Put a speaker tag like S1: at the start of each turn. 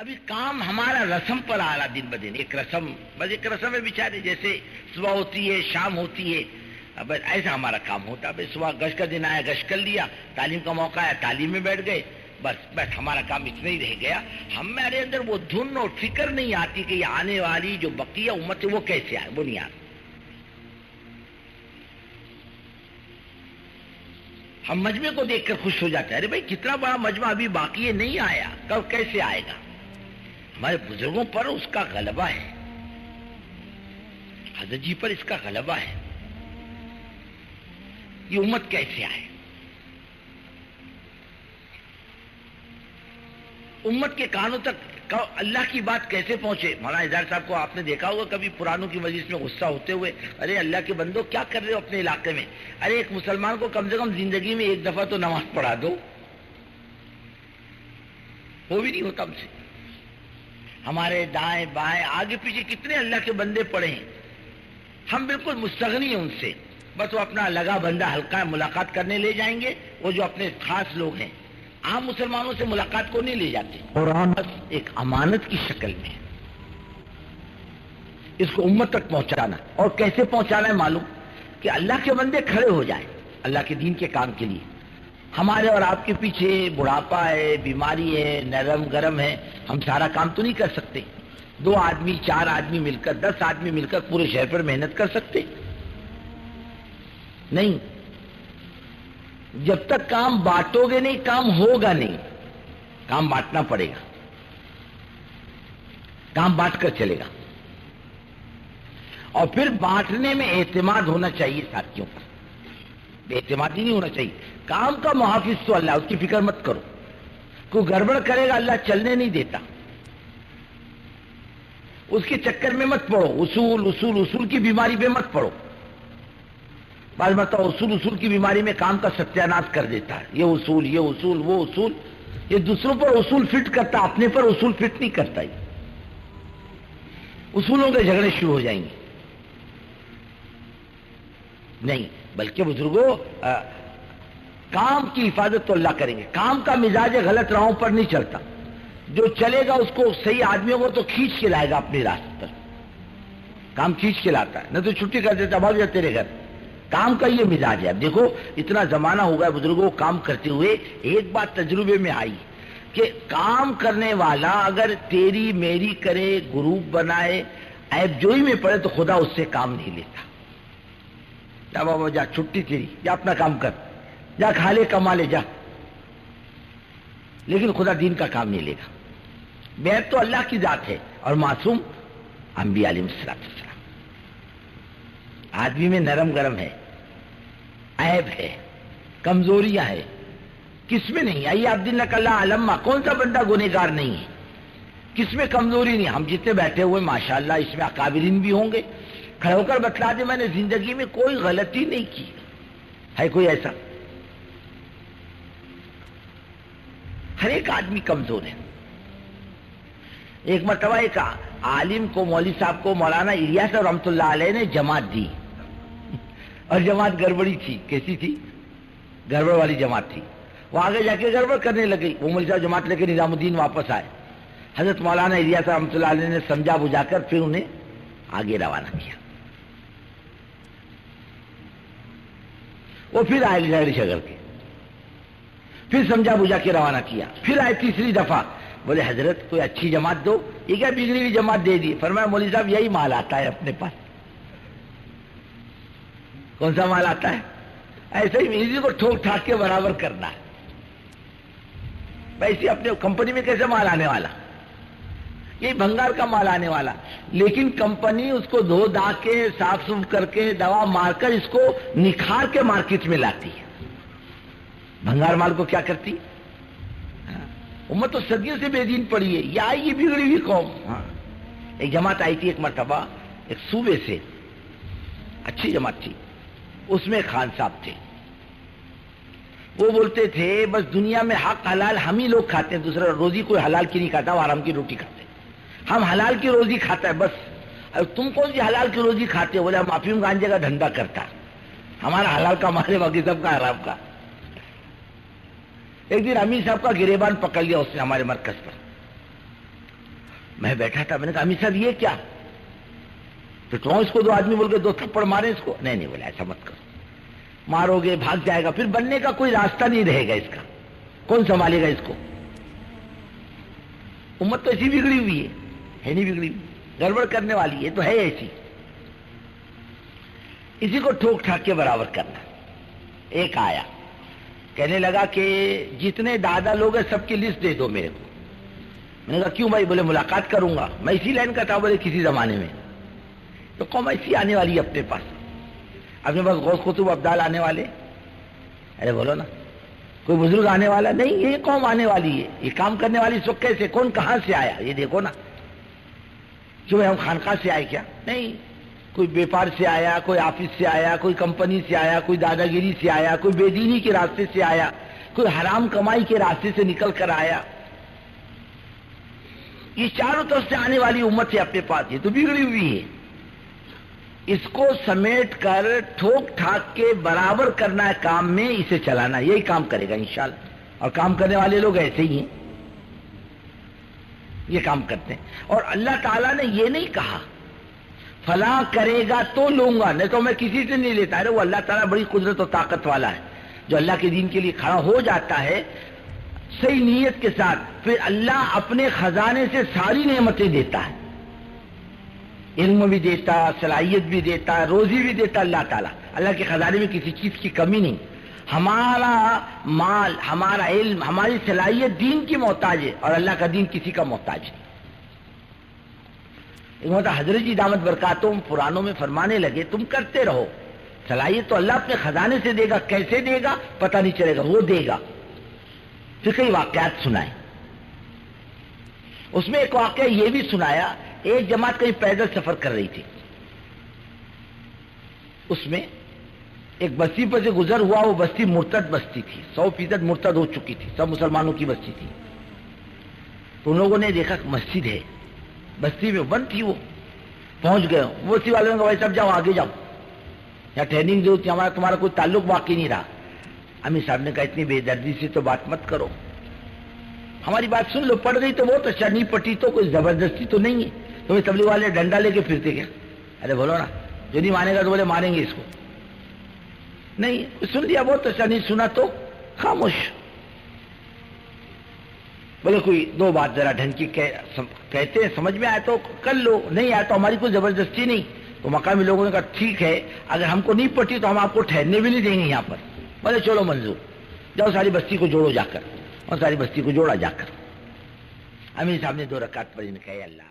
S1: ابھی کام ہمارا رسم پر آ رہا دن بدن، ایک رسم، بس ایک رسم ہے بیچارے، جیسے صبح ہوتی ہے شام ہوتی ہے، اب ایسا ہمارا کام ہوتا ہے. صبح گشت کا دن آیا گشت کر لیا، تعلیم کا موقع آیا تعلیم میں بیٹھ گئے، بس ہمارا کام اتنا ہی رہ گیا. ہمارے اندر وہ دھن اور فکر نہیں آتی کہ یہ آنے والی جو بقیہ امت ہے وہ کیسے آئے، وہ نہیں آتی. ہم مجمع کو دیکھ کر خوش ہو جاتے ہیں، ارے بھائی کتنا بڑا مجمع ابھی باقی ہے، نہیں آیا، کب کیسے آئے گا. ہمارے بزرگوں پر اس کا غلبہ ہے، حضرت جی پر اس کا غلبہ ہے. یہ امت کیسے آئے، امت کے کانوں تک اللہ کی بات کیسے پہنچے. مولانا اظہار صاحب کو آپ نے دیکھا ہوگا کبھی پرانوں کی مجلس میں غصہ ہوتے ہوئے، ارے اللہ کے بندو کیا کر رہے ہو اپنے علاقے میں، ارے ایک مسلمان کو کم سے کم زندگی میں ایک دفعہ تو نماز پڑھا دو. وہ بھی نہیں ہوتا ہم سے. ہمارے دائیں بائیں آگے پیچھے کتنے اللہ کے بندے پڑے ہیں، ہم بالکل مستغنی ہیں ان سے. بس وہ اپنا لگا بندہ ہلکا ملاقات کرنے لے جائیں گے، وہ جو اپنے خاص لوگ ہیں، عام مسلمانوں سے ملاقات کو نہیں لے جاتے. قرآن بس ایک امانت کی شکل میں اس کو امت تک پہنچانا. اور کیسے پہنچانا ہے معلوم، کہ اللہ کے بندے کھڑے ہو جائیں اللہ کے دین کے کام کے لیے. ہمارے اور آپ کے پیچھے بڑھاپا ہے، بیماری ہے، نرم گرم ہے، ہم سارا کام تو نہیں کر سکتے. 2 آدمی 4 آدمی مل کر 10 آدمی مل کر پورے شہر پر محنت کر سکتے نہیں. جب تک کام بانٹو گے نہیں کام ہوگا نہیں. کام بانٹنا پڑے گا، کام بانٹ کر چلے گا. اور پھر بانٹنے میں اعتماد ہونا چاہیے ساتھیوں پر، بے اعتمادی نہیں ہونا چاہیے. کام کا محافظ تو اللہ، اس کی فکر مت کرو. کوئی گڑبڑ کرے گا اللہ چلنے نہیں دیتا، اس کے چکر میں مت پڑو. اصول اصول اصول کی بیماری پہ مت پڑو. بعض مرتبہ اصول کی بیماری میں کام کا ستیہ ناش کر دیتا ہے. یہ اصول وہ اصول، یہ دوسروں پر اصول فٹ کرتا، اپنے پر اصول فٹ نہیں کرتا. یہ اصولوں کے جھگڑے شروع ہو جائیں گے. نہیں، بلکہ بزرگوں کام کی حفاظت تو اللہ کریں گے. کام کا مزاج غلط راہوں پر نہیں چلتا. جو چلے گا اس کو صحیح آدمیوں کو تو کھینچ کے لائے گا اپنے راستے پر. کام کھینچ کے لاتا ہے، نہ تو چھٹی کر دیتا بھاگ جا تیرے گھر. کام کا یہ مزاج ہے. اب دیکھو اتنا زمانہ ہو گیا بزرگوں کام کرتے ہوئے، ایک بات تجربے میں آئی کہ کام کرنے والا اگر تیری میری کرے، گروپ بنائے، عیب جوئی میں پڑے تو خدا اس سے کام نہیں لیتا. جا بابا جا، چھٹی تیری، جا اپنا کام کر، جا کھا لے کما لے جا. لیکن خدا دین کا کام نہیں لے گا. بیعت تو اللہ کی ذات ہے اور معصوم انبیاء علیہ السلام. آدمی میں نرم گرم ہے، عیب ہے، کمزوریاں ہے، کس میں نہیں؟ آئیے عبداللہ کلّہ علمہ، کون سا بندہ گنہگار نہیں ہے، کس میں کمزوری نہیں؟ ہم جتنے بیٹھے ہوئے ماشاءاللہ اس میں اکابرین بھی ہوں گے، کھڑے ہو کر بتلا دے میں نے زندگی میں کوئی غلطی نہیں کی. ہے کوئی ایسا؟ ہر ایک آدمی کمزور ہے. ایک مرتبہ ایک عالم کو، مولوی صاحب کو مولانا الیاس رحمۃ اللہ علیہ نے جماعت دی، اور جماعت گڑبڑی تھی. کیسی تھی؟ گڑبڑ والی جماعت تھی. وہ آگے جا کے گڑبڑ کرنے لگی. وہ مولوی صاحب جماعت لے کے نظام الدین واپس آئے. حضرت مولانا الیاس رحمۃ اللہ علیہ نے سمجھا بجھا کر پھر انہیں آگے روانہ کیا. وہ پھر آئے جھگڑ شگڑ کے، پھر سمجھا بجھا کے روانہ کیا. پھر آئے تیسری دفعہ، بولے حضرت کوئی اچھی جماعت دو. یہ کیا بگڑی ہوئی جماعت دے دی؟ فرمایا مولوی صاحب یہی مال آتا ہے اپنے پاس. کون سا مال آتا ہے؟ ایسے ہی اسی کو ٹھوک ٹھاک کے برابر کرنا ہے. ویسے اپنے کمپنی میں کیسے مال آنے والا؟ یہ بھنگار کا مال آنے والا. لیکن کمپنی اس کو دھو دا کے صاف صف کر کے دوا مار کر اس کو نکھار کے مارکیٹ میں لاتی ہے. بھنگار مال کو کیا کرتی؟ امت تو صدیوں سے بے دین پڑی ہے. یہ آئی یہ بگڑی ہوئی قوم. ایک جماعت آئی تھی ایک مرتبہ ایک صوبے سے، اچھی جماعت تھی. اس میں خان صاحب تھے. وہ بولتے تھے بس دنیا میں حق حلال ہم ہی لوگ کھاتے ہیں، دوسرا روزی کوئی حلال کی نہیں کھاتا، وہ حرام کی روٹی کھاتے ہیں. ہم حلال کی روزی کھاتا ہے بس. تم کون سی حلال کی روزی کھاتے ہو؟ بولے ہم افیم گانجے کا دھندا کرتا ہے، ہمارا حلال کا مارے باقی سب کا حرام کا. ایک دن امیر صاحب کا گریبان پکڑ لیا اس نے ہمارے مرکز پر. میں بیٹھا تھا، میں نے کہا امیر صاحب یہ کیا؟ پٹواؤں اس کو، دو آدمی بول کے 2 تھپڑ مارے اس کو. نہیں بولا ایسا مت کرو، مارو گے بھاگ جائے گا، پھر بننے کا کوئی راستہ نہیں رہے گا اس کا، کون سنبھالے گا اس کو؟ امت تو ایسی بگڑی ہوئی ہے نہیں بگڑی ہوئی، گڑبڑ کرنے والی ہے تو ہے ایسی. اسی کو ٹھوک ٹھاک کے برابر کرنا. ایک آیا کہنے لگا کہ جتنے دادا لوگ ہیں سب کی لسٹ دے دو میرے کو. میں نے کہا کیوں بھائی؟ بولے ملاقات کروں گا. میں اسی لائن کا تھا بولے کسی زمانے میں. تو قوم ایسی آنے والی ہے اپنے پاس، اپنے پاس غوث قطب ابدال آنے والے. ارے بولو نا، کوئی بزرگ آنے والا نہیں، یہ قوم آنے والی ہے. یہ کام کرنے والی اس وقت کیسے، کون کہاں سے آیا یہ دیکھو نا. کیوں ہم خانقاہ سے آئے کیا؟ نہیں، کوئی بیپار سے آیا، کوئی آفس سے آیا، کوئی کمپنی سے آیا، کوئی دادا گیری سے آیا، کوئی بے دینی کے راستے سے آیا، کوئی حرام کمائی کے راستے سے نکل کر آیا. یہ چاروں طرف سے آنے والی امت ہے اپنے پاس. یہ تو بگڑی ہوئی ہے. اس کو سمیٹ کر ٹھوک ٹھاک کے برابر کرنا ہے کام میں، اسے چلانا، یہی کام کرے گا انشاءاللہ. اور کام کرنے والے لوگ ایسے ہی ہیں، یہ کام کرتے ہیں. اور اللہ تعالیٰ نے یہ نہیں کہا فلاں کرے گا تو لوں گا، نہیں تو میں کسی سے نہیں لیتا. ارے وہ اللہ تعالیٰ بڑی قدرت و طاقت والا ہے، جو اللہ کے دین کے لیے کھڑا ہو جاتا ہے صحیح نیت کے ساتھ، پھر اللہ اپنے خزانے سے ساری نعمتیں دیتا ہے. علم بھی دیتا، صلاحیت بھی دیتا، روزی بھی دیتا اللہ تعالیٰ. اللہ کے خزانے میں کسی چیز کی کمی نہیں. ہمارا مال، ہمارا علم، ہماری صلاحیت دین کی محتاج ہے، اور اللہ کا دین کسی کا محتاج ہے. حضرت جی دامت برکاتہم پرانوں میں فرمانے لگے تم کرتے رہو، صلاحیت تو اللہ اپنے خزانے سے دے گا، کیسے دے گا پتہ نہیں چلے گا، وہ دے گا. پھر کئی واقعات سنائے. اس میں ایک واقعہ یہ بھی سنایا، ایک جماعت کہیں پیدل سفر کر رہی تھی. اس میں ایک بستی پر سے گزر ہوا، وہ بستی مرتد بستی تھی، 100% مرتد ہو چکی تھی، سب مسلمانوں کی بستی تھی. تو ان لوگوں نے دیکھا مسجد ہے بستی میں، بند تھی. وہ پہنچ گئے. وہ بستی والوں نے کہا بھائی سب جاؤ آگے جاؤ، یا ٹریننگ جو تھی، ہمارا تمہارا کوئی تعلق باقی نہیں رہا. امیر صاحب نے کہا اتنی بے دردی سے تو بات مت کرو، ہماری بات سن لو. پڑ گئی تو بہت اچھا، نہیں پٹی تو کوئی زبردستی تو نہیں ہے. تمہیں تبلیغ والے ڈنڈا لے کے پھرتے کیا؟ ارے بولو نا، جو نہیں مانے گا تو بولے مانیں گے اس کو. نہیں سن لیا بہت اچھا، نہیں سنا تو خاموش. بولے کوئی دو بات ذرا ڈھنگ کی کہتے ہیں، سمجھ میں آئے تو کر لو، نہیں آیا تو ہماری کوئی زبردستی نہیں. تو مقامی لوگوں نے کہا ٹھیک ہے، اگر ہم کو نہیں پٹی تو ہم آپ کو ٹھہرنے بھی نہیں دیں گے یہاں پر. بولے چلو منظور، جاؤ ساری بستی کو جوڑو جا کر. اور ساری بستی کو جوڑا جا کر. امیر صاحب نے 2 رکعت پڑھی، نے کہا اے اللہ